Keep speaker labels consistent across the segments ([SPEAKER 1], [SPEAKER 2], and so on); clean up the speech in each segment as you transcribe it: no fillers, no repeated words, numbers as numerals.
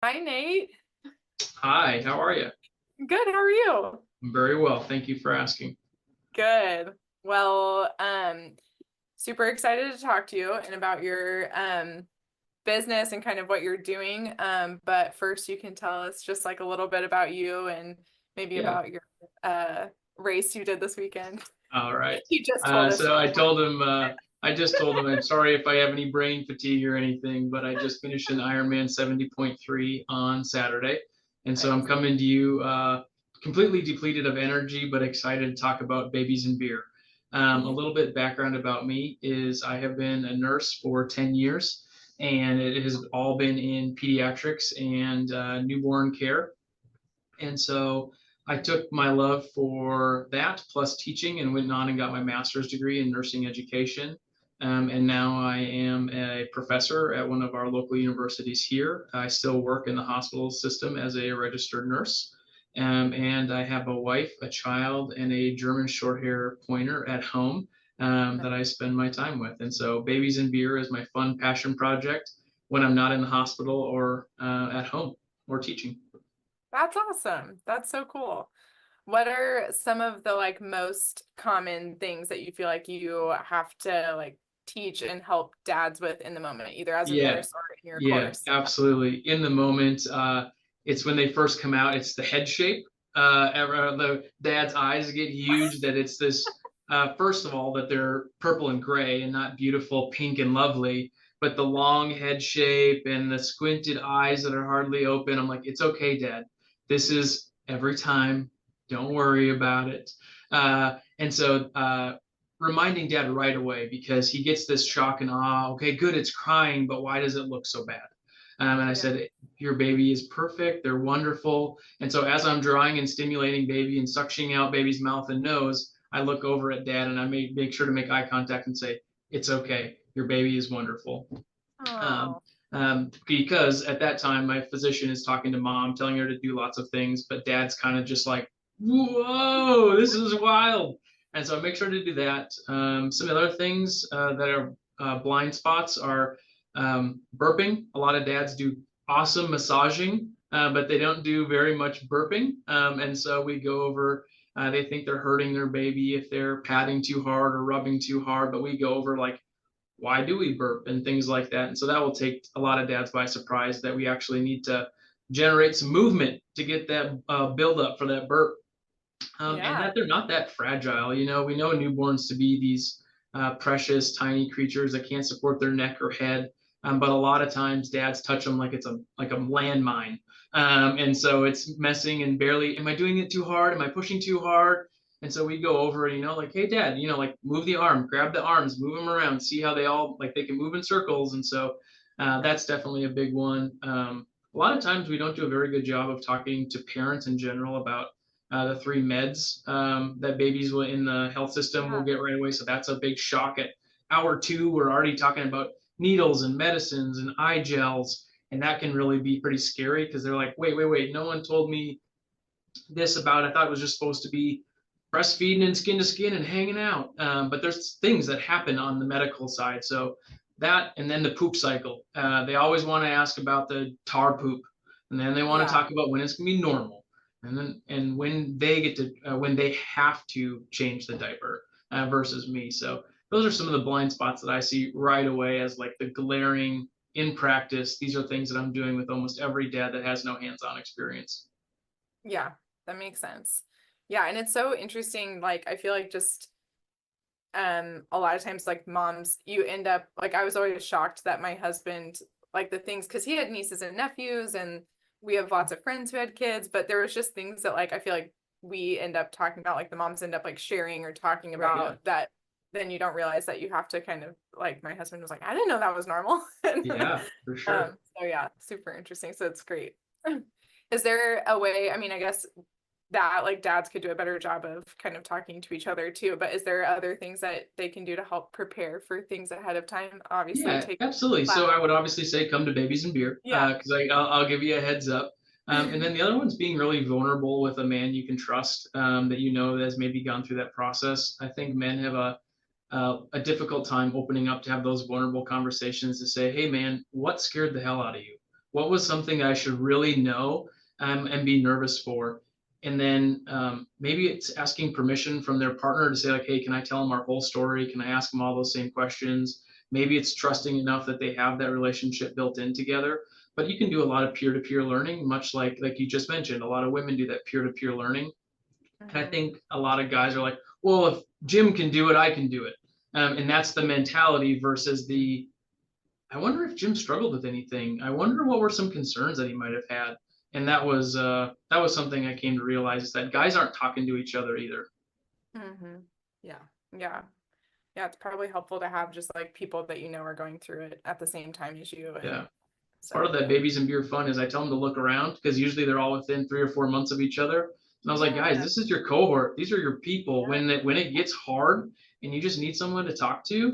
[SPEAKER 1] Hi, Nate.
[SPEAKER 2] Hi, how are you?
[SPEAKER 1] Good. How are you?
[SPEAKER 2] I'm very well. Thank you for asking.
[SPEAKER 1] Good. Well, super excited to talk to you and about your business and kind of what you're doing. But first you can tell us just like a little bit about you and maybe
[SPEAKER 2] Yeah.
[SPEAKER 1] about your uh race you did this weekend.
[SPEAKER 2] All right.
[SPEAKER 1] You just told us
[SPEAKER 2] So
[SPEAKER 1] you
[SPEAKER 2] I
[SPEAKER 1] won.
[SPEAKER 2] told him, I just told him, I'm sorry if I have any brain fatigue or anything, but I just finished an Ironman 70.3 on Saturday. And so I'm
[SPEAKER 1] Nice.
[SPEAKER 2] coming to you completely depleted of energy, but excited to talk about babies and beer. A
[SPEAKER 1] Yeah.
[SPEAKER 2] little bit background about me is I have been a nurse for 10 years, and it has all been in pediatrics and newborn care. And so I took my love for that plus teaching and went on and got my master's degree in nursing education. And now I am a professor at one of our local universities here. I still work in the hospital system as a registered nurse. And I have a wife, a child, and a German short hair pointer at home that I spend my time with. And so babies and beer is my fun passion project when I'm not in the hospital or at home or teaching.
[SPEAKER 1] That's awesome. That's so cool. What are some of the like most common things that you feel like you have to like teach and help dads with in the moment, either as a
[SPEAKER 2] Yeah,
[SPEAKER 1] nurse or in your
[SPEAKER 2] yeah,
[SPEAKER 1] course?
[SPEAKER 2] absolutely. In the moment, it's when they first come out, it's the head shape. The dad's eyes get huge, that it's this, first of all, that they're purple and gray and not beautiful pink and lovely, but the long head shape and the squinted eyes that are hardly open. I'm like, it's okay, Dad. This is every time. Don't worry about it. And so reminding dad right away, because he gets this shock and awe. Okay, good, it's crying, but why does it look so bad? And I
[SPEAKER 1] Yeah.
[SPEAKER 2] said, your baby is perfect. They're wonderful. And so as I'm drawing and stimulating baby and suctioning out baby's mouth and nose, I look over at dad and I make sure to make eye contact and say, it's okay. Your baby is wonderful. Um,
[SPEAKER 1] Oh,
[SPEAKER 2] because at that time, my physician is talking to mom, telling her to do lots of things, but dad's kind of just like, whoa, this is wild. And so I make sure to do that. Some other things that are blind spots are burping. A lot of dads do awesome massaging, but they don't do very much burping. And so we go over, they think they're hurting their baby if they're patting too hard or rubbing too hard, but we go over like, why do we burp and things like that. And so that will take a lot of dads by surprise, that we actually need to generate some movement to get that build up for that burp. And
[SPEAKER 1] yeah.
[SPEAKER 2] that they're not that fragile. You know, we know newborns to be these precious tiny creatures that can't support their neck or head. But a lot of times dads touch them like it's a landmine. And so it's messing and barely, am I doing it too hard? Am I pushing too hard? And so we go over, like, hey, dad, like move the arm, grab the arms, move them around, see how they all, like they can move in circles. And so that's definitely a big one. A lot of times we don't do a very good job of talking to parents in general about the three meds that babies will in the health system will
[SPEAKER 1] Yeah.
[SPEAKER 2] get right away. So that's a big shock. At hour two, we're already talking about needles and medicines and eye gels. And that can really be pretty scary, because they're like, wait, no one told me this about it. I thought it was just supposed to be breastfeeding and skin to skin and hanging out. But there's things that happen on the medical side. So that, and then the poop cycle. They always want to ask about the tar poop, and then they want to
[SPEAKER 1] Yeah.
[SPEAKER 2] talk about when it's gonna be normal, and when they get to when they have to change the diaper versus me. So those are some of the blind spots that I see right away as like the glaring in practice. These are things that I'm doing with almost every dad that has no hands-on experience.
[SPEAKER 1] Yeah. That makes sense. Yeah, and it's so interesting. Like, I feel like just a lot of times like moms, you end up like I was always shocked that my husband like the things because he had nieces and nephews and we have lots of friends who had kids, but there was just things that like I feel like we end up talking about, like the moms end up like sharing or talking
[SPEAKER 2] Right. Yeah.
[SPEAKER 1] about that then you don't realize that you have to kind of like my husband was like, I didn't know that was normal.
[SPEAKER 2] Yeah, for sure.
[SPEAKER 1] So yeah, super interesting. So it's great. Is there a way, I mean, I guess that like dads could do a better job of kind of talking to each other too, but is there other things that they can do to help prepare for things ahead of time? Obviously
[SPEAKER 2] Yeah,
[SPEAKER 1] take
[SPEAKER 2] absolutely.
[SPEAKER 1] class.
[SPEAKER 2] So I would obviously say come to Babies and Beer,
[SPEAKER 1] Yeah.
[SPEAKER 2] because I'll give you a heads up. And then the other one's being really vulnerable with a man you can trust, that has maybe gone through that process. I think men have a difficult time opening up to have those vulnerable conversations to say, hey man, what scared the hell out of you? What was something I should really know and be nervous for? And then maybe it's asking permission from their partner to say like, hey, can I tell them our whole story? Can I ask them all those same questions? Maybe it's trusting enough that they have that relationship built in together. But you can do a lot of peer-to-peer learning, much like you just mentioned. A lot of women do that peer-to-peer learning. And I
[SPEAKER 1] Mhm.
[SPEAKER 2] think a lot of guys are like, well, if Jim can do it, I can do it. And that's the mentality versus the, I wonder if Jim struggled with anything. I wonder what were some concerns that he might have had. And that was something I came to realize is that guys aren't talking to each other either.
[SPEAKER 1] Mhm. Yeah. Yeah. Yeah, it's probably helpful to have just like people that you know are going through it at the same time as you. And
[SPEAKER 2] Yeah. Part
[SPEAKER 1] so,
[SPEAKER 2] of that
[SPEAKER 1] yeah.
[SPEAKER 2] babies and beer fun is I tell them to look around because usually they're all within 3 or 4 months of each other. And I was like, guys,
[SPEAKER 1] Yeah.
[SPEAKER 2] this is your cohort. These are your people.
[SPEAKER 1] Yeah.
[SPEAKER 2] When it gets hard and you just need someone to talk to,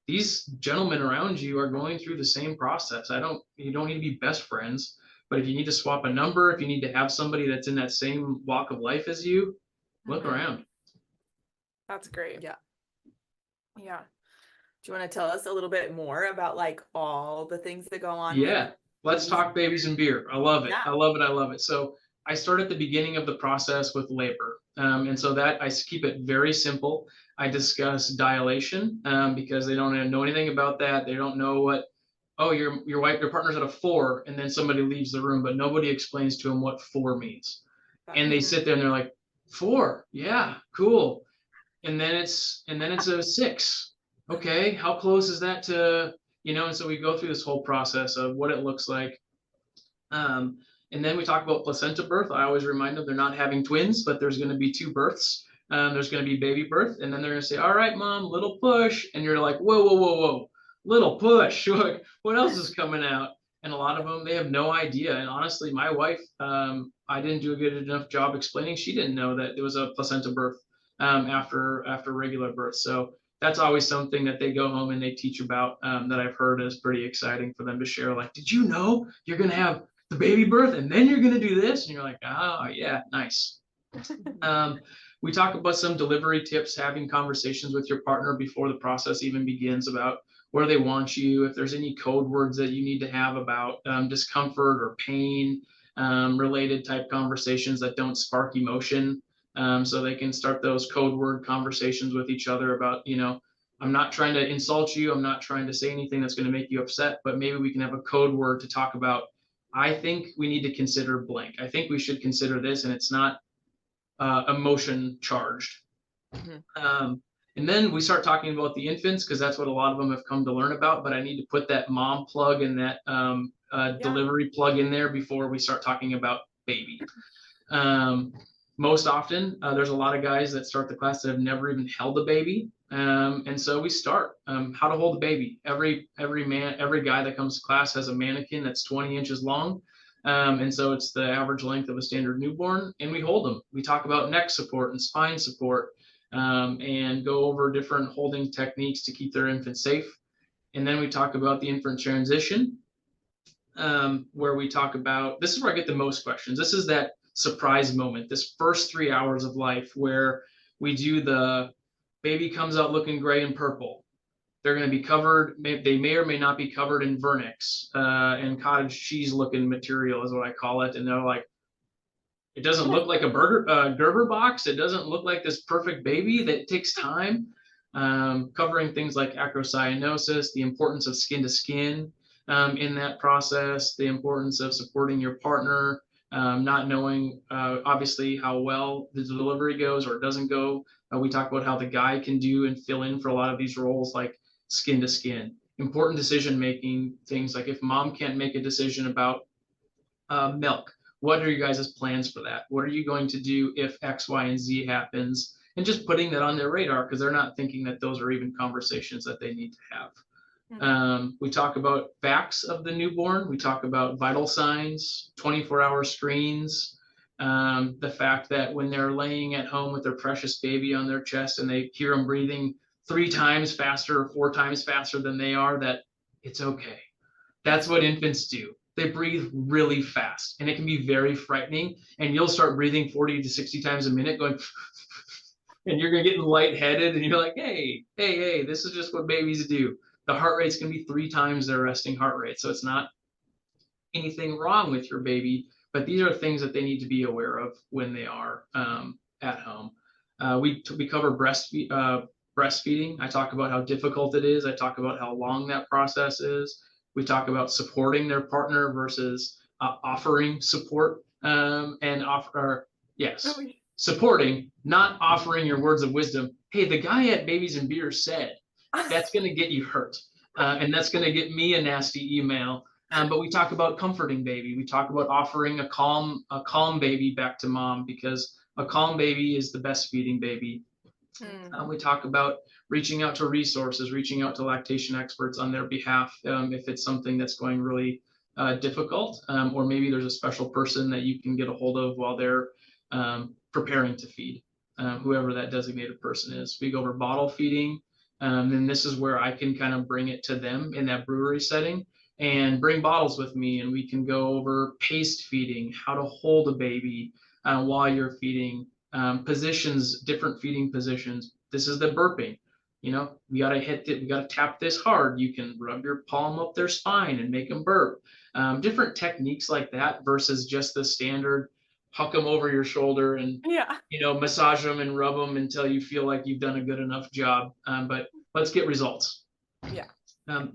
[SPEAKER 2] these gentlemen around you are going through the same process. You don't need to be best friends, but if you need to swap a number, if you need to have somebody that's in that same walk of life as you, look
[SPEAKER 1] Mhm.
[SPEAKER 2] around.
[SPEAKER 1] That's great.
[SPEAKER 3] Yeah.
[SPEAKER 1] Yeah.
[SPEAKER 3] Do you want to tell us a little bit more about like all the things that go on with
[SPEAKER 2] Yeah, let's
[SPEAKER 3] babies?
[SPEAKER 2] talk babies and beer. I love it.
[SPEAKER 3] Yeah.
[SPEAKER 2] I love it. I love it. So I start at the beginning of the process with labor. And so that I keep it very simple. I discuss dilation because they don't know anything about that. They don't know what, oh, your partner's at a 4, and then somebody leaves the room, but nobody explains to them what 4 means. And they
[SPEAKER 1] Mhm.
[SPEAKER 2] sit there and they're like, 4, yeah, cool. And then it's a 6. Okay, how close is that to, and so we go through this whole process of what it looks like. um, and then we talk about placenta birth. I always remind them they're not having twins, but there's going to be 2 births. There's going to be baby birth, and then they're going to say, all right, mom, little push, and you're like, whoa, whoa, whoa, whoa, little push. What else is coming out? And a lot of them, they have no idea. And honestly, my wife, I didn't do a good enough job explaining. She didn't know that there was a placenta birth after regular birth. So that's always something that they go home and they teach about, that I've heard is pretty exciting for them to share. Like, did you know you're going to have the baby birth and then you're going to do this? And you're like, oh, yeah, nice. Um, we talk about some delivery tips, having conversations with your partner before the process even begins about where they want you, if there's any code words that you need to have about discomfort or pain related type conversations that don't spark emotion. So they can start those code word conversations with each other about, I'm not trying to insult you. I'm not trying to say anything that's going to make you upset, but maybe we can have a code word to talk about. I think we need to consider blank. I think we should consider this, and it's not emotion charged.
[SPEAKER 3] Mhm.
[SPEAKER 2] And then we start talking about the infants because that's what a lot of them have come to learn about. But I need to put that mom plug and that
[SPEAKER 1] Yeah.
[SPEAKER 2] delivery plug in there before we start talking about baby. Um, Most often, there's a lot of guys that start the class that have never even held a baby. And so we start how to hold a baby. Every guy that comes to class has a mannequin that's 20 inches long. And so it's the average length of a standard newborn, and we hold them. We talk about neck support and spine support, and go over different holding techniques to keep their infant safe. And then we talk about the infant transition, where we talk about, this is where I get the most questions. This is that surprise moment, this first 3 hours of life where we do the baby comes out looking gray and purple. They're going to be covered, they may or may not be covered in vernix and cottage cheese looking material is what I call it. And they're like, it doesn't look like a Gerber box. It doesn't look like this perfect baby. That takes time. Covering things like acrocyanosis, the importance of skin to skin in that process, the importance of supporting your partner, not knowing obviously how well the delivery goes or doesn't go. We talk about how the guy can do and fill in for a lot of these roles like skin to skin. Important decision making things like if mom can't make a decision about milk. What are you guys' plans for that? What are you going to do if X, Y, and Z happens? And just putting that on their radar because they're not thinking that those are even conversations that they need to have. We talk about facts of the newborn. We talk about vital signs, 24-hour screens, the fact that when they're laying at home with their precious baby on their chest and they hear them breathing 3 times faster or 4 times faster than they are, that it's okay. That's what infants do. They breathe really fast, and it can be very frightening. And you'll start breathing 40 to 60 times a minute, going, and you're gonna get lightheaded, and you're like, hey, this is just what babies do. The heart rate's gonna be 3 times their resting heart rate, so it's not anything wrong with your baby, but these are things that they need to be aware of when they are at home. We cover breastfeeding. I talk about how difficult it is. I talk about how long that process is. We talk about supporting their partner versus offering support and offer, yes, supporting, not offering your words of wisdom. Hey, the guy at Babies and Beer said, that's going to get you hurt. And that's going to get me a nasty email. But we talk about comforting baby. We talk about offering a calm baby back to mom, because a calm baby is the best feeding baby. We talk about reaching out to resources, reaching out to lactation experts on their behalf if it's something that's going really difficult, or maybe there's a special person that you can get a hold of while they're preparing to feed, whoever that designated person is. We go over bottle feeding, and this is where I can kind of bring it to them in that brewery setting and bring bottles with me, and we can go over paced feeding, how to hold a baby while you're feeding, positions, different feeding positions. This is the burping. You know, we got to hit it, we got to tap this hard. You can rub your palm up their spine and make them burp. Different techniques like that versus just the standard huck them over your shoulder and massage them and rub them until you feel like you've done a good enough job. But let's get results.
[SPEAKER 1] Yeah.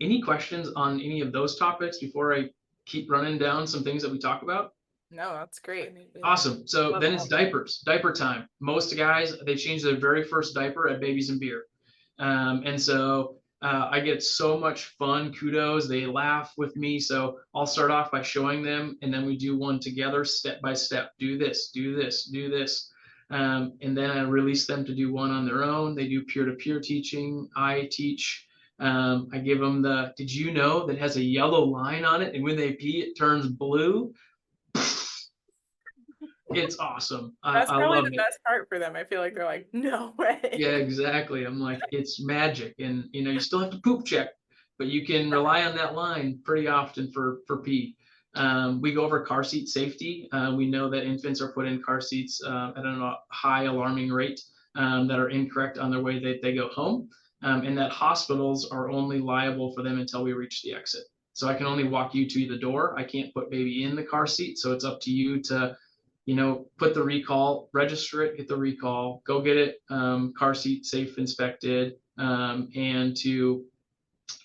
[SPEAKER 2] Any questions on any of those topics before I keep running down some things that we talk about?
[SPEAKER 1] No, that's great.
[SPEAKER 2] Awesome. So then it's diapers, diaper time. Most guys, they change their very first diaper at Babies and Beer. And so I get so much fun kudos. They laugh with me. So I'll start off by showing them, and then we do one together step by step. Do this, do this, do this. And then I release them to do one on their own. They do peer-to-peer teaching. I teach. I give them the, did you know that has a yellow line on it, and when they pee, it turns blue? It's awesome.
[SPEAKER 1] That's
[SPEAKER 2] I
[SPEAKER 1] probably
[SPEAKER 2] love
[SPEAKER 1] the
[SPEAKER 2] it.
[SPEAKER 1] best part for them. I feel like they're like, no way.
[SPEAKER 2] Yeah, exactly. I'm like, it's magic. And you still have to poop check, but you can rely on that line pretty often for pee. We go over car seat safety. We know that infants are put in car seats at a high alarming rate that are incorrect on their way that they go home, and that hospitals are only liable for them until we reach the exit. So I can only walk you to the door. I can't put baby in the car seat. So it's up to you to put the recall, register it, get the recall, go get it car seat safe inspected, and to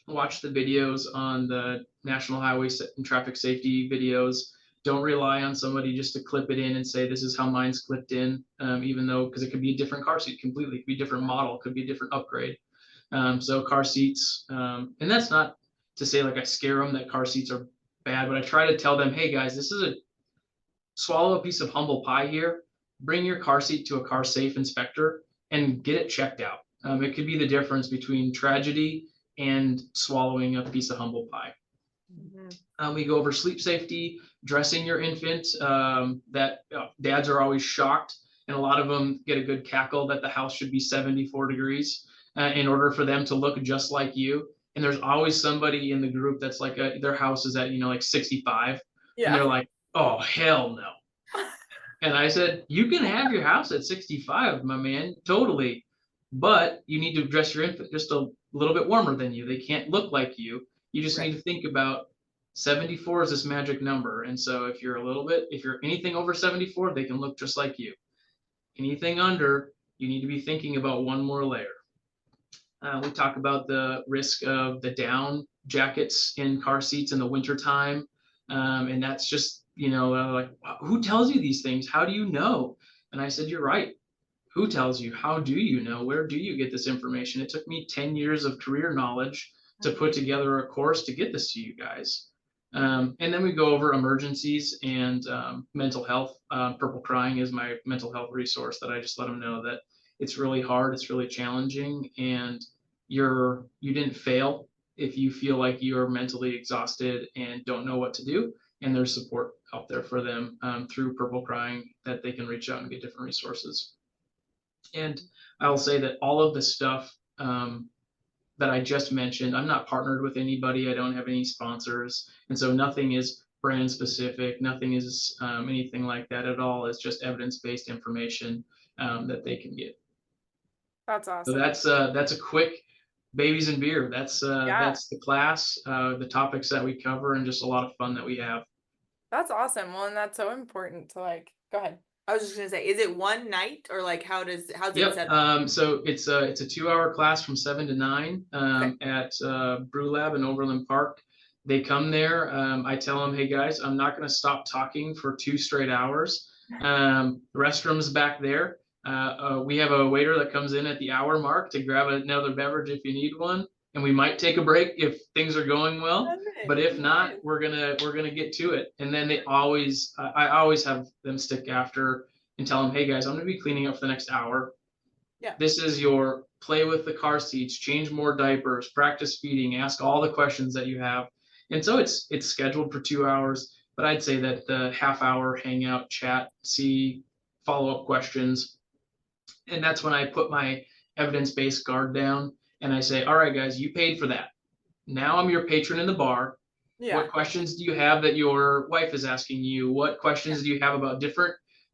[SPEAKER 2] watch the videos on the National Highway and Traffic Safety videos. Don't rely on somebody just to clip it in and say, this is how mine's clipped in, even though, because it could be a different car seat completely, it could be a different model, it could be a different upgrade. So car seats, and that's not to say like I scare them that car seats are bad, but I try to tell them, hey guys, this is a swallow a piece of humble pie here, bring your car seat to a car safe inspector and get it checked out. It could be the difference between tragedy and swallowing a piece of humble pie. We go over sleep safety, dressing your infant. Dads are always shocked, and a lot of them get a good cackle that the house should be 74 degrees in order for them to look just like you. And there's always somebody in the group that's like their house is at like 65, and they're like, oh, hell no. And I said, you can have your house at 65, my man, totally. But you need to dress your infant just a little bit warmer than you. They can't look like you. You just need to think about 74 is this magic number. And so if you're anything over 74, they can look just like you. Anything under, you need to be thinking about one more layer. We talk about the risk of the down jackets in car seats in the wintertime. And that's just, like, who tells you these things? How do you know? And I said, you're right. Who tells you? How do you know? Where do you get this information? It took me 10 years of career knowledge to put together a course to get this to you guys. And then we go over emergencies and mental health. Purple Crying is my mental health resource that I just let them know that it's really hard, it's really challenging, and you didn't fail if you feel like you're mentally exhausted and don't know what to do. And there's support out there for them through Purple Crying that they can reach out and get different resources. And I'll say that all of the stuff that I just mentioned, I'm not partnered with anybody. I don't have any sponsors. And so nothing is brand specific. Nothing is anything like that at all. It's just evidence-based information that they can get.
[SPEAKER 1] That's awesome.
[SPEAKER 2] So that's a quick Babies and Beer. That's the class, the topics that we cover, and just a lot of fun that we have.
[SPEAKER 1] That's awesome. Well, and that's so important to like, go ahead.
[SPEAKER 3] I was just gonna say, is it one night or like how's it
[SPEAKER 2] Yep.
[SPEAKER 3] set up?
[SPEAKER 2] So it's a 2-hour class from 7 to 9
[SPEAKER 3] Okay.
[SPEAKER 2] at Brew Lab in Overland Park. They come there. I tell them, hey guys, I'm not going to stop talking for 2 straight hours. The restroom's back there. We have a waiter that comes in at the hour mark to grab another beverage if you need one, and we might take a break if things are going well.
[SPEAKER 3] Love it.
[SPEAKER 2] But if not,
[SPEAKER 1] Nice.
[SPEAKER 2] we're gonna get to it. And then they always, I always have them stick after and tell them, hey guys, I'm gonna be cleaning up for the next hour.
[SPEAKER 3] Yeah.
[SPEAKER 2] This is your play with the car seats, change more diapers, practice feeding, ask all the questions that you have. And so it's scheduled for 2 hours, but I'd say that the half-hour hangout, chat, see follow-up questions, and that's when I put my evidence-based guard down and I say, all right, guys, you paid for that. Now I'm your patron in the bar.
[SPEAKER 1] Yeah.
[SPEAKER 2] What questions do you have that your wife is asking you? What questions do you have about different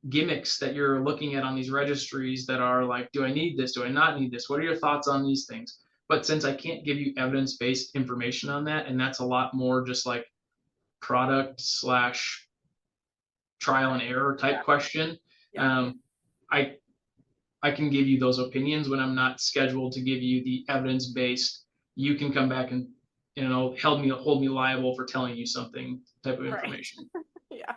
[SPEAKER 2] gimmicks that you're looking at on these registries that are like, do I need this? Do I not need this? What are your thoughts on these things? But since I can't give you evidence-based information on that, and that's a lot more just like product slash trial and error type question,
[SPEAKER 3] Yeah.
[SPEAKER 2] I I can give you those opinions when I'm not scheduled to give you the evidence-based. You can come back and hold me liable for telling you something type of
[SPEAKER 1] Right.
[SPEAKER 2] information.
[SPEAKER 1] Yeah.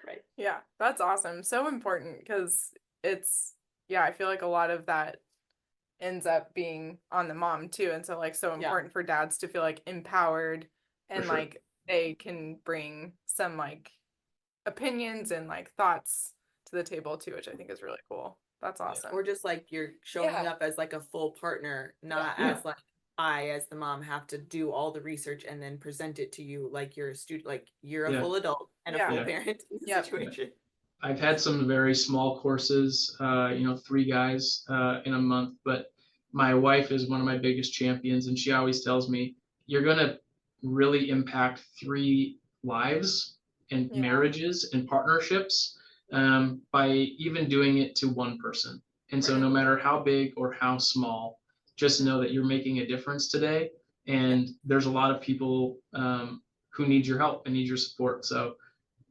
[SPEAKER 3] Right.
[SPEAKER 1] Yeah. That's awesome. So important because it's, yeah, I feel like a lot of that ends up being on the mom too. And so like so
[SPEAKER 3] Yeah.
[SPEAKER 1] important for dads to feel like empowered and
[SPEAKER 2] sure.
[SPEAKER 1] like they can bring some like opinions and like thoughts to the table too, which I think is really cool. That's awesome.
[SPEAKER 3] Or just like you're showing
[SPEAKER 1] Yeah.
[SPEAKER 3] up as like a full partner, not
[SPEAKER 2] Yeah.
[SPEAKER 3] as like I, as the mom, have to do all the research and then present it to you like you're a student, like you're a
[SPEAKER 2] Yeah.
[SPEAKER 3] full adult and a
[SPEAKER 1] Yeah.
[SPEAKER 3] full
[SPEAKER 2] Yeah.
[SPEAKER 3] parent in the
[SPEAKER 1] Yep.
[SPEAKER 3] situation.
[SPEAKER 2] I've had some very small courses, 3 guys in a month, but my wife is one of my biggest champions, and she always tells me, you're going to really impact 3 lives and
[SPEAKER 1] Yeah.
[SPEAKER 2] marriages and partnerships by even doing it to one person. And so,
[SPEAKER 1] Right.
[SPEAKER 2] no matter how big or how small, just know that you're making a difference today. And there's a lot of people who need your help and need your support. So,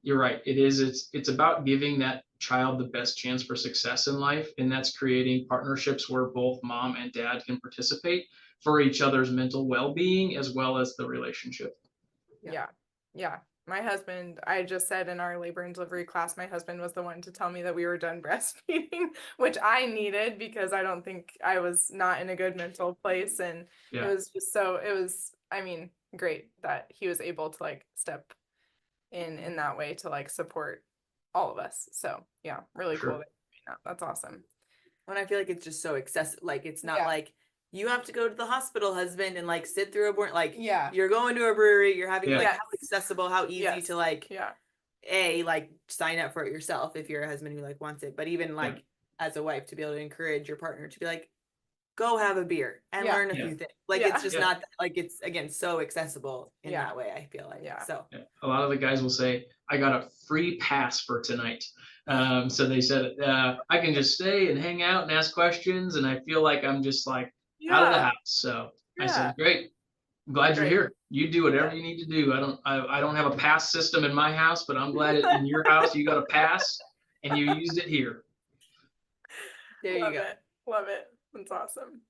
[SPEAKER 2] you're right. It's about giving that child the best chance for success in life, and that's creating partnerships where both mom and dad can participate for each other's mental well-being as well as the relationship.
[SPEAKER 1] Yeah. Yeah. My husband, I just said in our labor and delivery class, my husband was the one to tell me that we were done breastfeeding, which I needed because I don't think I was not in a good mental place. And
[SPEAKER 2] Yeah.
[SPEAKER 1] it was just I mean, great that he was able to like step in that way to like support all of us. So yeah, really
[SPEAKER 2] Sure.
[SPEAKER 1] cool. That's awesome.
[SPEAKER 3] And I feel like it's just so accessible. Like it's not
[SPEAKER 1] Yeah.
[SPEAKER 3] like you have to go to the hospital, husband, and like sit through a board. Like
[SPEAKER 1] Yeah.
[SPEAKER 3] you're going to a brewery, you're having
[SPEAKER 2] Yeah.
[SPEAKER 3] like
[SPEAKER 1] Yes.
[SPEAKER 3] how accessible, how easy
[SPEAKER 1] Yes.
[SPEAKER 3] to like
[SPEAKER 1] Yeah.
[SPEAKER 3] like sign up for it yourself if you're a husband who like wants it. But even like as a wife to be able to encourage your partner to be like, go have a beer and
[SPEAKER 1] Yeah.
[SPEAKER 3] learn a
[SPEAKER 2] Yeah.
[SPEAKER 3] few things. Like
[SPEAKER 1] Yeah.
[SPEAKER 3] it's just
[SPEAKER 2] Yeah.
[SPEAKER 3] not like it's again so accessible in
[SPEAKER 1] Yeah.
[SPEAKER 3] that way, I feel like.
[SPEAKER 1] Yeah.
[SPEAKER 3] So
[SPEAKER 2] Yeah. A lot of the guys will say, I got a free pass for tonight. So they said, I can just stay and hang out and ask questions, and I feel like I'm just like out of the
[SPEAKER 1] Yeah.
[SPEAKER 2] house. So I
[SPEAKER 1] Yeah.
[SPEAKER 2] said, great. I'm glad you're
[SPEAKER 1] Great.
[SPEAKER 2] here. You do whatever
[SPEAKER 1] Yeah.
[SPEAKER 2] you need to do. I don't have a pass system in my house, but I'm glad in your house you got a pass and you used it here.
[SPEAKER 3] there
[SPEAKER 1] Love
[SPEAKER 3] you go.
[SPEAKER 1] it. Love it. That's awesome.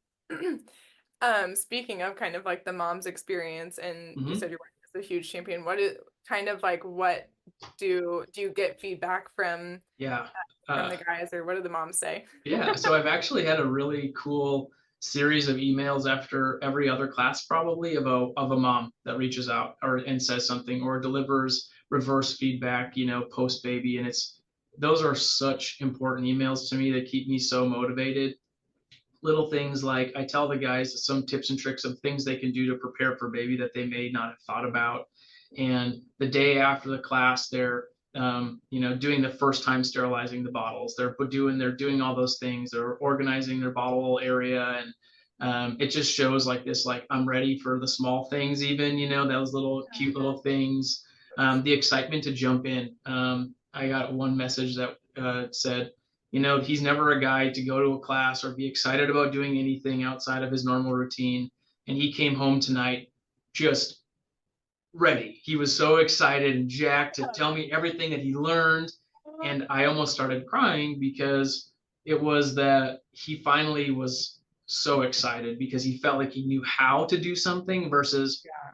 [SPEAKER 1] Speaking of kind of like the mom's experience, and you
[SPEAKER 2] Mhm.
[SPEAKER 1] said your wife is a huge champion. What is kind of like what do you get feedback from
[SPEAKER 2] Yeah.
[SPEAKER 1] the guys, or what do the moms say?
[SPEAKER 2] Yeah, so I've actually had a really cool series of emails after every other class probably of a mom that reaches out or and says something or delivers reverse feedback, post baby, and those are such important emails to me that keep me so motivated. Little things like I tell the guys some tips and tricks of things they can do to prepare for baby that they may not have thought about. And the day after the class, they're doing the first time sterilizing the bottles. They're doing all those things. They're organizing their bottle area, and it just shows like this, like I'm ready for the small things, even those little cute little things. The excitement to jump in. I got one message that said, he's never a guy to go to a class or be excited about doing anything outside of his normal routine. And he came home tonight just ready. He was so excited and jacked to tell me everything that he learned. And I almost started crying because it was that he finally was so excited because he felt like he knew how to do something versus
[SPEAKER 1] Yeah.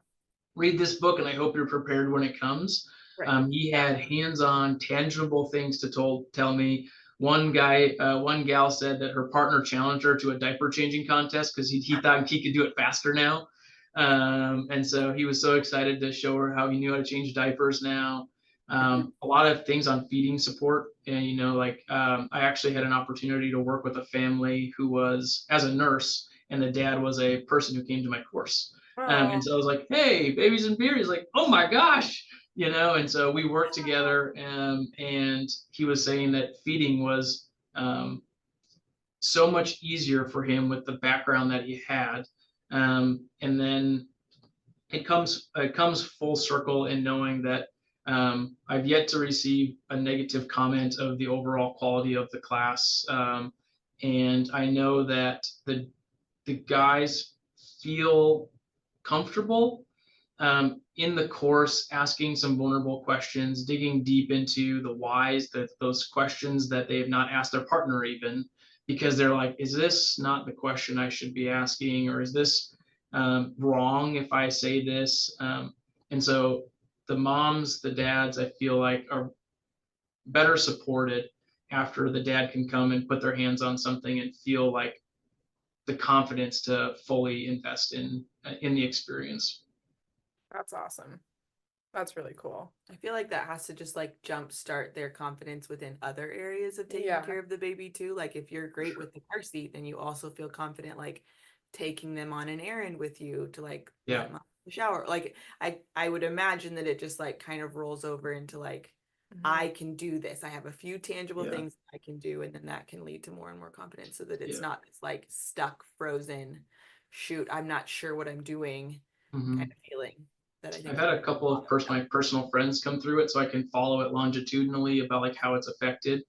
[SPEAKER 2] read this book and I hope you're prepared when it comes.
[SPEAKER 3] Right.
[SPEAKER 2] He had hands-on, tangible things to tell me. One gal said that her partner challenged her to a diaper changing contest because he thought he could do it faster now. And so he was so excited to show her how he knew how to change diapers now. A lot of things on feeding support. And, I actually had an opportunity to work with a family who was, as a nurse, and the dad was a person who came to my course. And so I was like, hey, babies and beer. He's like, oh my gosh, and so we worked together. And he was saying that feeding was so much easier for him with the background that he had. And then it comes full circle in knowing that I've yet to receive a negative comment of the overall quality of the class. And I know that the guys feel comfortable in the course asking some vulnerable questions, digging deep into the whys, those questions that they have not asked their partner even, because they're like, is this not the question I should be asking? Or is this wrong if I say this? And so the moms, the dads, I feel like are better supported after the dad can come and put their hands on something and feel like the confidence to fully invest in the experience.
[SPEAKER 1] That's awesome. That's really cool.
[SPEAKER 3] I feel like that has to just like jumpstart their confidence within other areas of taking
[SPEAKER 1] Yeah.
[SPEAKER 3] care of the baby too. Like if you're great with the car seat, then you also feel confident like taking them on an errand with you to like let them out of the shower. Like I would imagine that it just like kind of rolls over into like I can do this. I have a few tangible things I can do, and then that can lead to more and more confidence so that it's not this like stuck, frozen, shoot, I'm not sure what I'm doing kind of feeling. That I think
[SPEAKER 2] I've had a couple of my personal friends come through it, so I can follow it longitudinally about like how it's affected.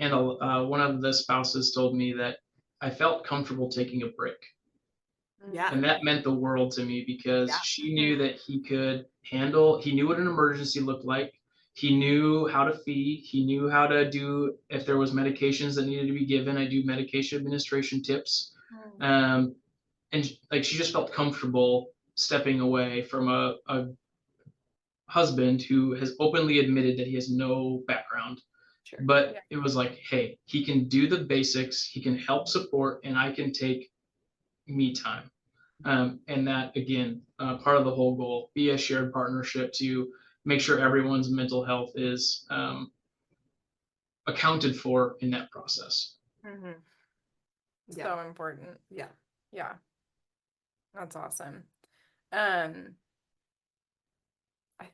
[SPEAKER 2] And one of the spouses told me that I felt comfortable taking a break.
[SPEAKER 3] Yeah.
[SPEAKER 2] And that meant the world to me because she knew that he knew what an emergency looked like. He knew how to feed. He knew how to do, if there was medications that needed to be given, I do medication administration tips. And like she just felt comfortable stepping away from a husband who has openly admitted that he has no background.
[SPEAKER 3] Sure.
[SPEAKER 2] But it was like, hey, he can do the basics, he can help support, and I can take me time. And that, again, part of the whole goal, be a shared partnership to make sure everyone's mental health is accounted for in that process.
[SPEAKER 1] So important.
[SPEAKER 3] Yeah.
[SPEAKER 1] That's awesome. I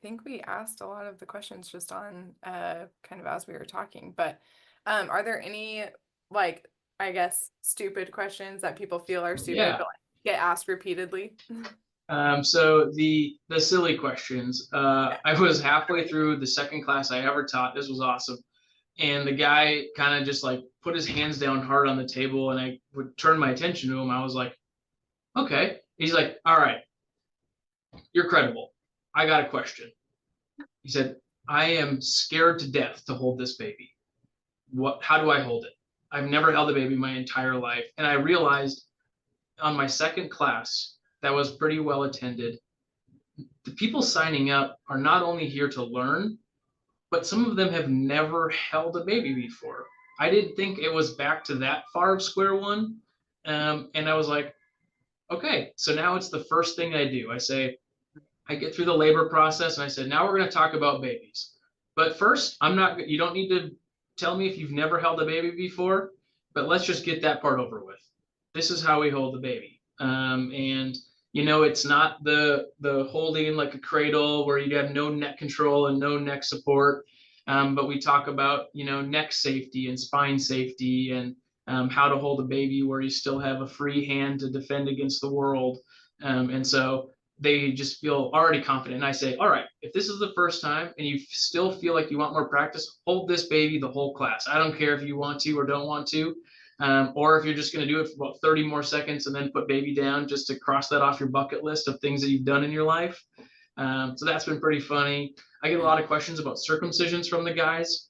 [SPEAKER 1] think we asked a lot of the questions just on kind of as we were talking, but are there any like, I guess, stupid questions that people feel are stupid but like, get asked repeatedly?
[SPEAKER 2] So the silly questions. I was halfway through the second class I ever taught. This was awesome. And the guy kind of just like put his hands down hard on the table, and I would turn my attention to him. I was like, okay. He's like, all right, you're credible. I got a question. He said, I am scared to death to hold this baby. How do I hold it? I've never held a baby my entire life. And I realized on my second class that was pretty well attended, the people signing up are not only here to learn, but some of them have never held a baby before. I didn't think it was back to that far of square one. And I was like, okay, so now it's the first thing I do. I get through the labor process and I said, now we're going to talk about babies. But first, you don't need to tell me if you've never held a baby before, but let's just get that part over with. This is how we hold the baby. And it's not the holding like a cradle where you have no neck control and no neck support. But we talk about, neck safety and spine safety and how to hold a baby where you still have a free hand to defend against the world. And so they just feel already confident. And I say, all right, if this is the first time and you still feel like you want more practice, hold this baby the whole class. I don't care if you want to or don't want to, or if you're just going to do it for about 30 more seconds and then put baby down just to cross that off your bucket list of things that you've done in your life. So that's been pretty funny. I get a lot of questions about circumcisions from the guys.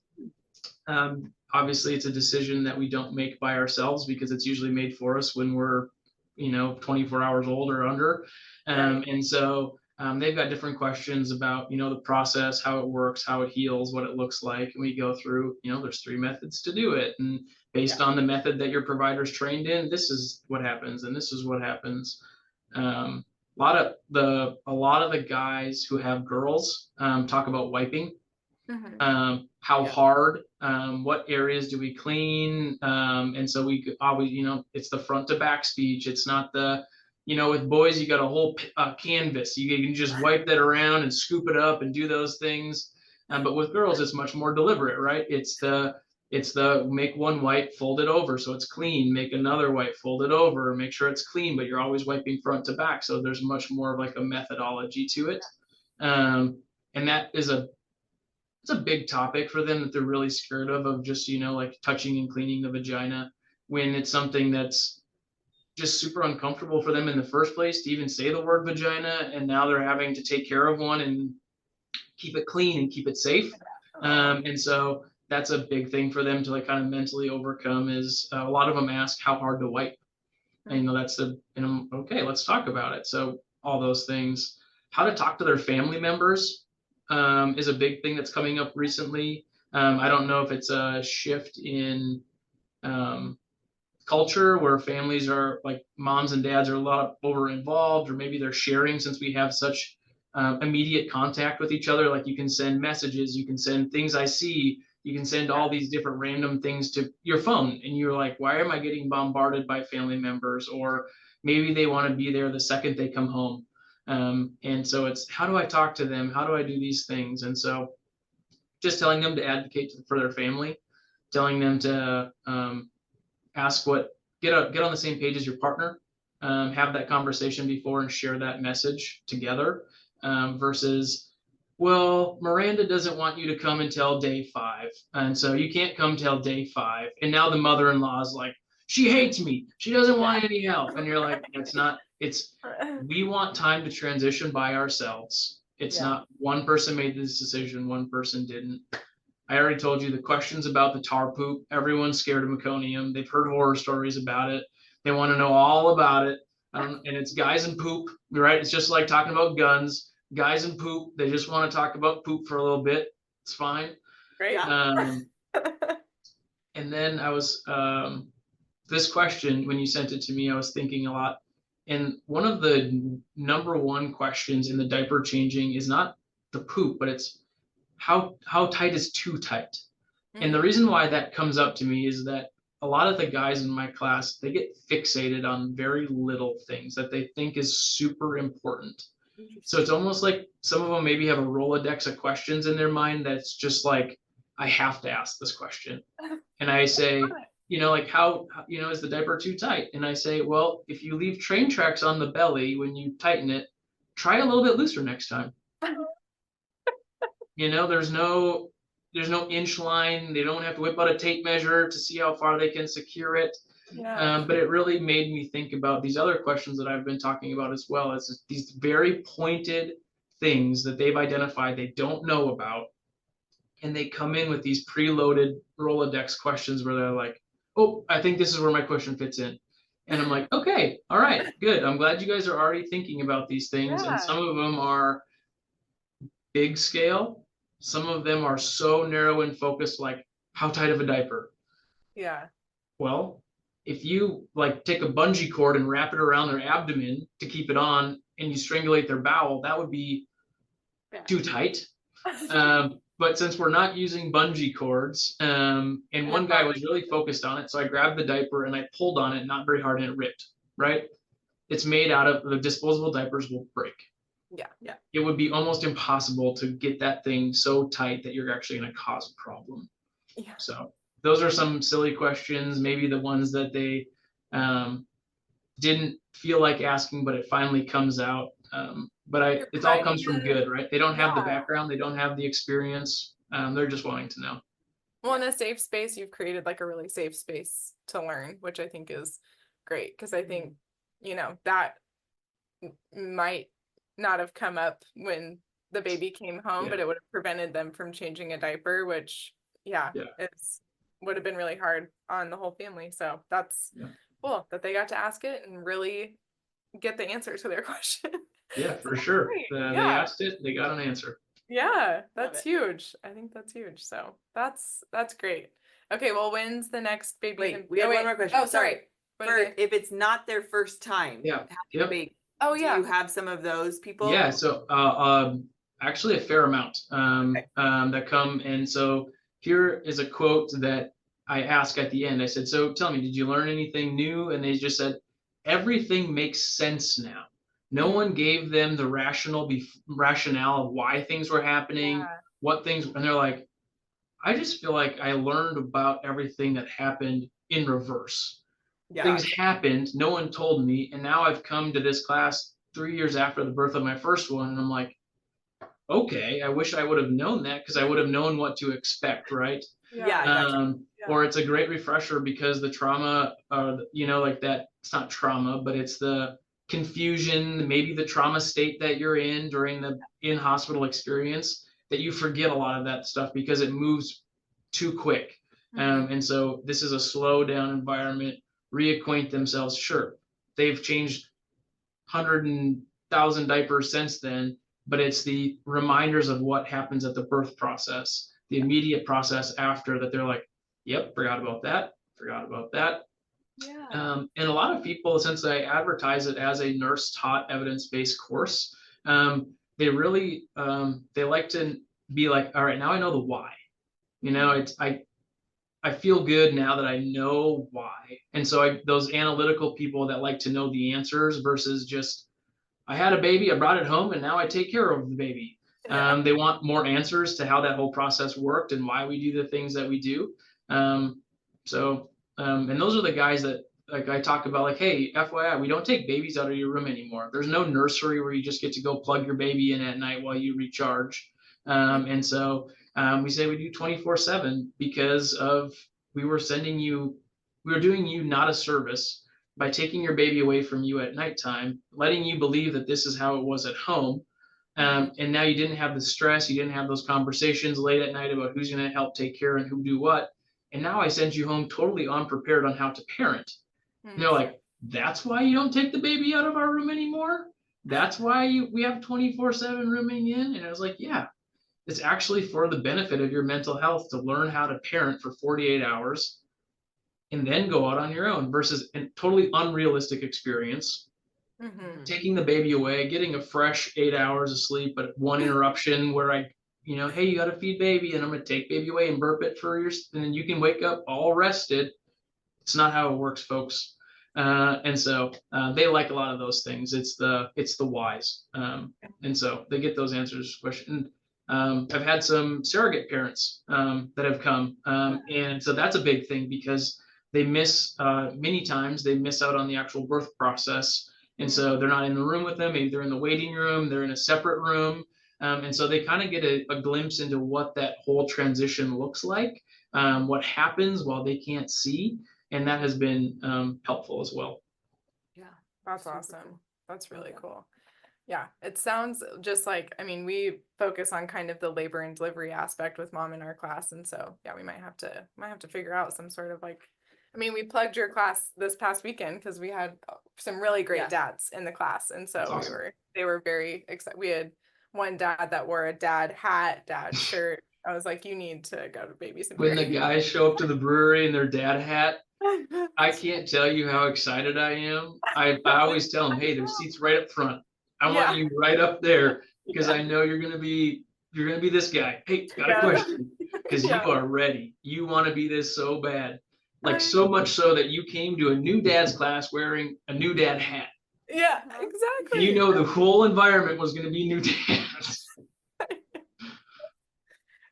[SPEAKER 2] Obviously, it's a decision that we don't make by ourselves because it's usually made for us when we're, 24 hours old or under.
[SPEAKER 1] Right.
[SPEAKER 2] And so they've got different questions about, the process, how it works, how it heals, what it looks like. And we go through, there's 3 methods to do it. And based on the method that your provider's trained in, this is what happens and this is what happens. A lot of the guys who have girls talk about wiping. How hard, what areas do we clean? And so we always, it's the front to back speech. It's not the, with boys, you got a whole canvas. You can just wipe that around and scoop it up and do those things. But with girls, it's much more deliberate, right? It's the make one wipe, fold it over so it's clean, make another wipe, fold it over, make sure it's clean, but you're always wiping front to back. So there's much more of like a methodology to it. And that is it's a big topic for them that they're really scared of just, like touching and cleaning the vagina when it's something that's just super uncomfortable for them in the first place to even say the word vagina. And now they're having to take care of one and keep it clean and keep it safe. And so that's a big thing for them to like kind of mentally overcome is a lot of them ask how hard to wipe. And that's okay, let's talk about it. So all those things, how to talk to their family members is a big thing that's coming up recently. I don't know if it's a shift in culture where families are like moms and dads are a lot over involved, or maybe they're sharing since we have such immediate contact with each other. Like you can send messages, you can send things I see, you can send all these different random things to your phone. And you're like, why am I getting bombarded by family members? Or maybe they want to be there the second they come home. And so it's how do I talk to them? How do I do these things? And so just telling them to advocate for their family, telling them to ask get on the same page as your partner, have that conversation before and share that message together versus, well, Miranda doesn't want you to come until day 5. And so you can't come till day 5. And now the mother-in-law is like, she hates me. She doesn't want any help. And you're like, we want time to transition by ourselves. It's not one person made this decision, one person didn't. I already told you the questions about the tar poop. Everyone's scared of meconium. They've heard horror stories about it. They want to know all about it. And it's guys and poop, right? It's just like talking about guns. Guys and poop. They just want to talk about poop for a little bit. It's fine.
[SPEAKER 1] Great.
[SPEAKER 2] And then I was this question, when you sent it to me, I was thinking a lot. And one of the number one questions in the diaper changing is not the poop, but it's how tight is too tight? And the reason why that comes up to me is that a lot of the guys in my class, they get fixated on very little things that they think is super important. So it's almost like some of them maybe have a Rolodex of questions in their mind that's just like, I have to ask this question. And I say, like how is the diaper too tight? And I say, well, if you leave train tracks on the belly when you tighten it, try a little bit looser next time. There's no inch line. They don't have to whip out a tape measure to see how far they can secure it. But it really made me think about these other questions that I've been talking about as well, as these very pointed things that they've identified they don't know about. And they come in with these preloaded Rolodex questions where they're like, oh, I think this is where my question fits in. And I'm like, okay, all right, good. I'm glad you guys are already thinking about these things. And some of them are big scale. Some of them are so narrow and focused, like how tight of a diaper?
[SPEAKER 1] Yeah.
[SPEAKER 2] Well, if you like take a bungee cord and wrap it around their abdomen to keep it on and you strangulate their bowel, that would be too tight. But since we're not using bungee cords, and one guy was really focused on it, so I grabbed the diaper and I pulled on it, not very hard, and it ripped, right? It's made out of the disposable diapers will break.
[SPEAKER 1] Yeah.
[SPEAKER 2] It would be almost impossible to get that thing so tight that you're actually going to cause a problem.
[SPEAKER 1] Yeah.
[SPEAKER 2] So those are some silly questions, maybe the ones that they didn't feel like asking, but it finally comes out. But it all comes from good, right? They don't have the background, they don't have the experience. They're just wanting to know.
[SPEAKER 1] Well, in a safe space, you've created like a really safe space to learn, which I think is great, because I think, that might not have come up when the baby came home,
[SPEAKER 2] Yeah.
[SPEAKER 1] but it would have prevented them from changing a diaper, which it's would have been really hard on the whole family. So that's cool that they got to ask it and really get the answer to their question.
[SPEAKER 2] Yeah,
[SPEAKER 1] So
[SPEAKER 2] for sure.
[SPEAKER 1] great.
[SPEAKER 2] They asked it, they got an answer.
[SPEAKER 1] Yeah, that's huge. I think that's huge. So that's great. Okay, well, when's the next baby?
[SPEAKER 3] Wait, we have one more question.
[SPEAKER 1] Oh, sorry.
[SPEAKER 3] If it's not their first time having a baby, do you have some of those people?
[SPEAKER 2] Yeah, so actually a fair amount that come. And so here is a quote that I ask at the end. I said, so tell me, did you learn anything new? And they just said, everything makes sense now. No one gave them the rationale of why things were happening, what things, and they're like, I just feel like I learned about everything that happened in reverse. Things happened, no one told me, and now I've come to this class 3 years after the birth of my first one, and I'm like, okay, I wish I would have known that, because I would have known what to expect, right? Or it's a great refresher because the trauma, like that, it's not trauma, but it's the confusion, maybe the trauma state that you're in during the in-hospital experience, that you forget a lot of that stuff because it moves too quick. And so this is a slow down environment, reacquaint themselves. Sure, they've changed 100,000 diapers since then, but it's the reminders of what happens at the birth process, the immediate process after that. They're like, yep, forgot about that. And a lot of people, since I advertise it as a nurse taught evidence-based course, they really they like to be like, all right, now I know the why. I feel good now that I know why. And so those analytical people that like to know the answers versus just, I had a baby, I brought it home, and now I take care of the baby. They want more answers to how that whole process worked and why we do the things that we do. And those are the guys that, like, I talk about, like, hey, FYI, we don't take babies out of your room anymore. There's no nursery where you just get to go plug your baby in at night while you recharge. And so we say we do 24/7 because we were doing you not a service by taking your baby away from you at nighttime, letting you believe that this is how it was at home. And now you didn't have the stress, you didn't have those conversations late at night about who's going to help take care and who do what. And now I send you home totally unprepared on how to parent. And they're like, that's why you don't take the baby out of our room anymore? That's why we have 24/7 rooming in? And I was like, yeah, it's actually for the benefit of your mental health to learn how to parent for 48 hours and then go out on your own, versus a totally unrealistic experience. Taking the baby away, getting a fresh 8 hours of sleep, but one interruption where hey, you got to feed baby, and I'm going to take baby away and burp it and then you can wake up all rested. It's not how it works, folks. And so they like a lot of those things. It's the whys. And so they get those answers. I've had some surrogate parents that have come. And so that's a big thing because they miss, many times they miss out on the actual birth process. And so they're not in the room with them. Maybe they're in the waiting room, they're in a separate room. And so they kind of get a glimpse into what that whole transition looks like, what happens while they can't see. And that has been helpful as well.
[SPEAKER 1] Yeah, that's awesome. Cool. That's really cool. Yeah, it sounds just like, we focus on kind of the labor and delivery aspect with mom in our class. And so, yeah, we might have to figure out some sort of we plugged your class this past weekend because we had some really great dads in the class. And so awesome. They were very excited. We had one dad that wore a dad hat, dad shirt. I was like, you need to go to Babies and
[SPEAKER 2] When the guys show up to the brewery in their dad hat, I can't tell you how excited I am. I always tell them, hey, there's seats right up front. I want you right up there because I know you're gonna be this guy. Hey, got a question? Because you are ready. You want to be this so bad. Like so much so that you came to a new dad's class wearing a new dad hat.
[SPEAKER 1] Yeah, exactly.
[SPEAKER 2] And you know the whole environment was going to be new dads.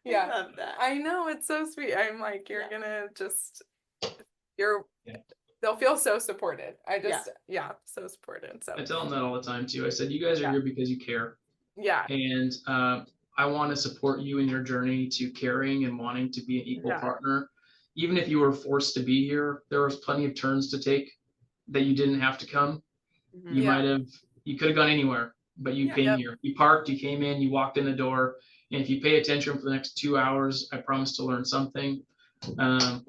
[SPEAKER 1] Yeah, I love that. I know, it's so sweet. I'm like, you're gonna just, they'll feel so supported. So supported. So
[SPEAKER 2] I tell them that all the time too. I said, you guys are here because you care.
[SPEAKER 1] Yeah.
[SPEAKER 2] And I want to support you in your journey to caring and wanting to be an equal partner. Even if you were forced to be here, there was plenty of turns to take that you didn't have to come. You could have gone anywhere. but you
[SPEAKER 1] Yeah.
[SPEAKER 2] came
[SPEAKER 1] Yep.
[SPEAKER 2] here. You parked, you came in, you walked in the door. And if you pay attention for the next 2 hours, I promise to learn something. And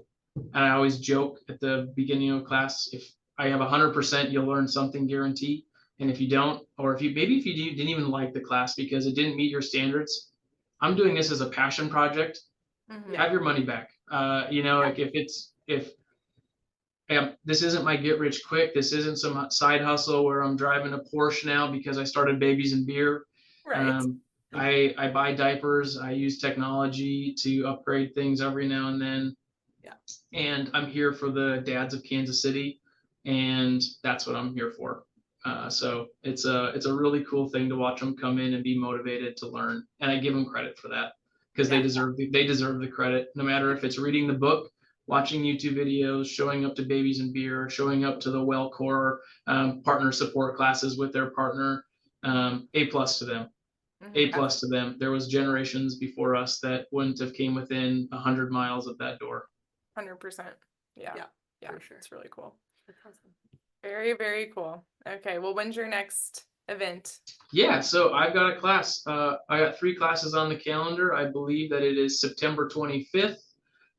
[SPEAKER 2] I always joke at the beginning of class, if I have 100%, you'll learn something guarantee. And if you don't, or if you didn't even like the class because it didn't meet your standards, I'm doing this as a passion project.
[SPEAKER 1] Mhm.
[SPEAKER 2] Have your money back. Like if this isn't my get rich quick. This isn't some side hustle where I'm driving a Porsche now because I started Babies and Beer.
[SPEAKER 1] Right.
[SPEAKER 2] I buy diapers. I use technology to upgrade things every now and then.
[SPEAKER 3] Yeah.
[SPEAKER 2] And I'm here for the dads of Kansas City, and that's what I'm here for. So it's a really cool thing to watch them come in and be motivated to learn, and I give them credit for that because they deserve the credit. No matter if it's reading the book, watching YouTube videos, showing up to Babies and Beer, showing up to the WellCore partner support classes with their partner. A plus to them. A plus to them. There was generations before us that wouldn't have came within 100 miles of that door.
[SPEAKER 1] 100%. Yeah.
[SPEAKER 3] For sure.
[SPEAKER 1] It's really cool.
[SPEAKER 3] That's awesome.
[SPEAKER 1] Very, very cool. Okay. Well, when's your next event?
[SPEAKER 2] Yeah, so I've got a class. I got 3 classes on the calendar. I believe that it is September 25th.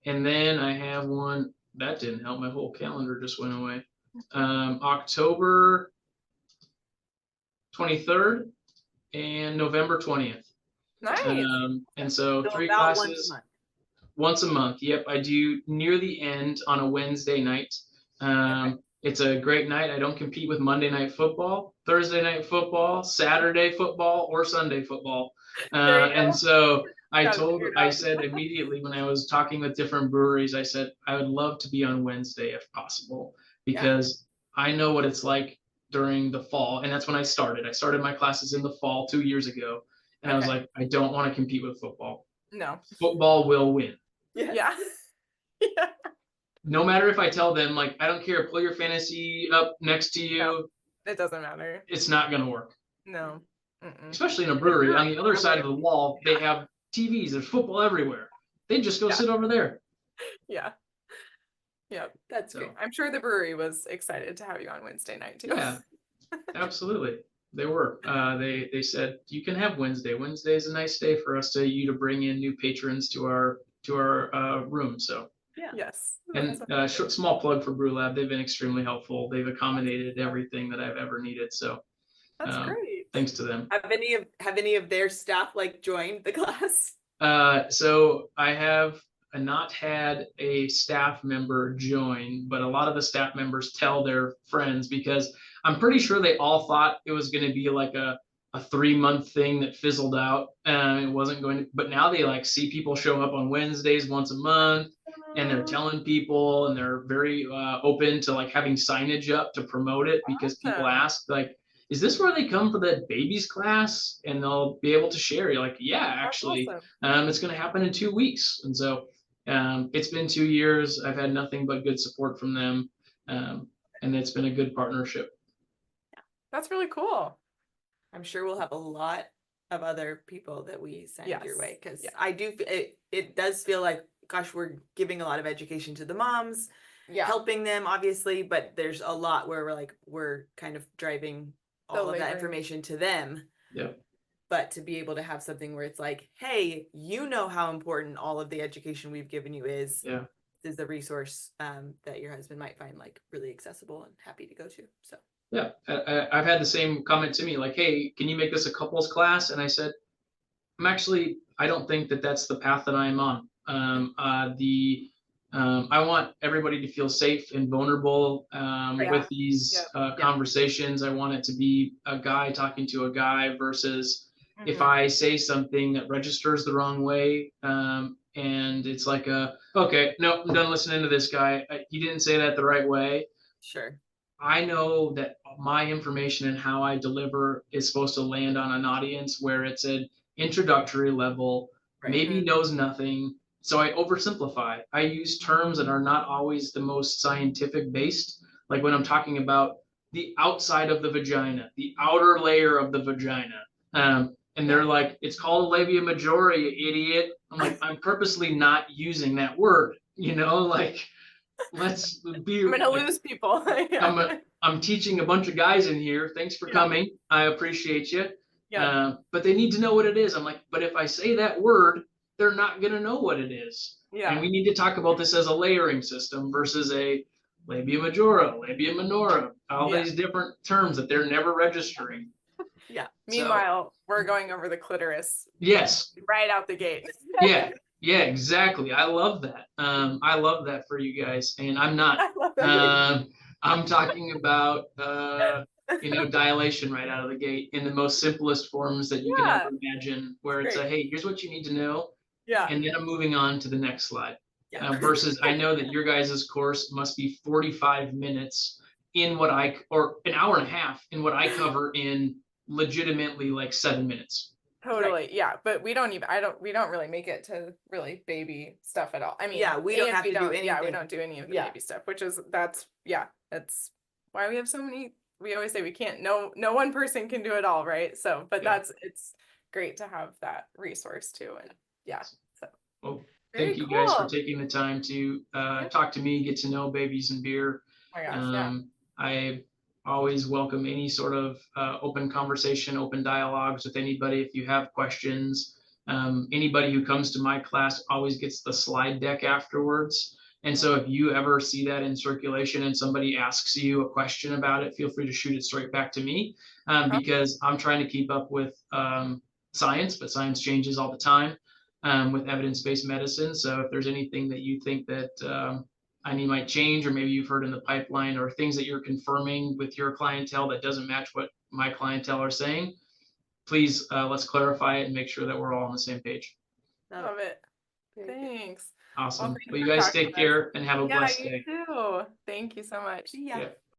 [SPEAKER 2] And then I have one that didn't help. My whole calendar just went away. October 23rd and November 20th.
[SPEAKER 1] Nice.
[SPEAKER 2] And so 3
[SPEAKER 3] about
[SPEAKER 2] classes.
[SPEAKER 3] once a month.
[SPEAKER 2] Once a month. Yep, I do near the end on a Wednesday night. It's a great night. I don't compete with Monday night football, Thursday night football, Saturday football, or Sunday football. And so I said immediately when I was talking with different breweries, I said, I would love to be on Wednesday if possible, because I know what it's like during the fall. And that's when I started. I started my classes in the fall 2 years ago. And I was like, I don't want to compete with football.
[SPEAKER 1] No.
[SPEAKER 2] Football will win.
[SPEAKER 1] Yeah. Yeah.
[SPEAKER 2] No matter if I tell them, like, I don't care, pull your fantasy up next to you.
[SPEAKER 1] No, it doesn't matter.
[SPEAKER 2] It's not going to work.
[SPEAKER 1] No.
[SPEAKER 2] Especially in a brewery. On the other side of the wall, they have TVs. There's football everywhere. They just go sit over there.
[SPEAKER 1] Yeah. Yep.
[SPEAKER 3] That's great.
[SPEAKER 1] I'm sure the brewery was excited to have you on Wednesday night too.
[SPEAKER 2] Yeah, absolutely. They were. They said you can have Wednesday. Wednesday is a nice day for you to bring in new patrons to our room. So
[SPEAKER 1] yes.
[SPEAKER 2] And small plug for Brew Lab. They've been extremely helpful. They've accommodated everything that I've ever needed. So
[SPEAKER 1] that's great.
[SPEAKER 2] Thanks to them.
[SPEAKER 3] Have any of their staff like joined the class?
[SPEAKER 2] So I have not had a staff member join, but a lot of the staff members tell their friends, because I'm pretty sure they all thought it was going to be like a 3-month thing that fizzled out. It wasn't going to, but now they like see people show up on Wednesdays once a month, and they're telling people, and they're very open to like having signage up to promote it, because people ask like, is this where they come for the babies class? And they'll be able to share. You're like, yeah, actually, it's going to happen in 2 weeks. And so it's been 2 years. I've had nothing but good support from them. And it's been a good partnership.
[SPEAKER 1] That's really cool.
[SPEAKER 3] I'm sure we'll have a lot of other people that we send your way, because I do, it does feel like, gosh, we're giving a lot of education to the moms, helping them obviously, but there's a lot where we're kind of driving all of that information to them.
[SPEAKER 2] Yeah.
[SPEAKER 3] But to be able to have something where it's like, hey, you know how important all of the education we've given you is.
[SPEAKER 2] Yeah.
[SPEAKER 3] This is the resource that your husband might find like really accessible and happy to go to. So
[SPEAKER 2] yeah, I've had the same comment to me, like, hey, can you make this a couples class? And I said, I don't think that that's the path that I'm on. I want everybody to feel safe and vulnerable with these conversations. I want it to be a guy talking to a guy versus if I say something that registers the wrong way, and it's like okay, no, I'm done listening to this guy. He didn't say that the right way.
[SPEAKER 3] Sure.
[SPEAKER 2] I know that my information and how I deliver is supposed to land on an audience where it's an introductory level, maybe knows nothing. So I oversimplify. I use terms that are not always the most scientific based. Like when I'm talking about the outside of the vagina, the outer layer of the vagina. And they're like, it's called labia majora, you idiot. I'm like, I'm purposely not using that word, like, let's be.
[SPEAKER 1] I'm gonna lose people.
[SPEAKER 2] I'm I'm teaching a bunch of guys in here. Thanks for coming. I appreciate you.
[SPEAKER 1] Yeah.
[SPEAKER 2] But they need to know what it is. I'm like, but if I say that word, they're not going to know what it is. And we need to talk about this as a layering system versus a labia majora, labia minora, all these different terms that they're never registering.
[SPEAKER 3] Yeah.
[SPEAKER 1] Meanwhile, we're going over the clitoris.
[SPEAKER 2] Yes.
[SPEAKER 1] Right out the gate.
[SPEAKER 2] Yeah. Yeah, exactly. I love that. I love that for you guys. And I'm not.
[SPEAKER 1] I love that.
[SPEAKER 2] I'm talking about dilation right out of the gate in the most simplest forms that you can ever imagine, where it's a, hey, here's what you need to know.
[SPEAKER 1] Yeah.
[SPEAKER 2] And then I'm moving on to the next slide.
[SPEAKER 3] Yeah.
[SPEAKER 2] Versus I know that your guys' course must be 45 minutes in what or an hour and a half in what I cover in legitimately like 7 minutes.
[SPEAKER 1] Totally. Right. Yeah. But we don't really make it to really baby stuff at all. I mean,
[SPEAKER 3] yeah, we don't have to do anything.
[SPEAKER 1] Yeah, we don't do any of the baby stuff, that's why we have so many. We always say we can't, no one person can do it all, right? So, but it's great to have that resource too. And so.
[SPEAKER 2] Well, thank you guys for taking the time to talk to me, get to know Babies and Beer.
[SPEAKER 1] Oh my gosh,
[SPEAKER 2] I always welcome any sort of open conversation, open dialogues with anybody. If you have questions, anybody who comes to my class always gets the slide deck afterwards. And so if you ever see that in circulation and somebody asks you a question about it, feel free to shoot it straight back to me, because I'm trying to keep up with science, but science changes all the time with evidence-based medicine. So if there's anything that you think that I might change, or maybe you've heard in the pipeline, or things that you're confirming with your clientele that doesn't match what my clientele are saying, please let's clarify it and make sure that we're all on the same page.
[SPEAKER 1] Love it. Thanks.
[SPEAKER 2] Awesome. Well, you guys take care and have a blessed day.
[SPEAKER 1] You too. Thank you so much.
[SPEAKER 3] Yeah.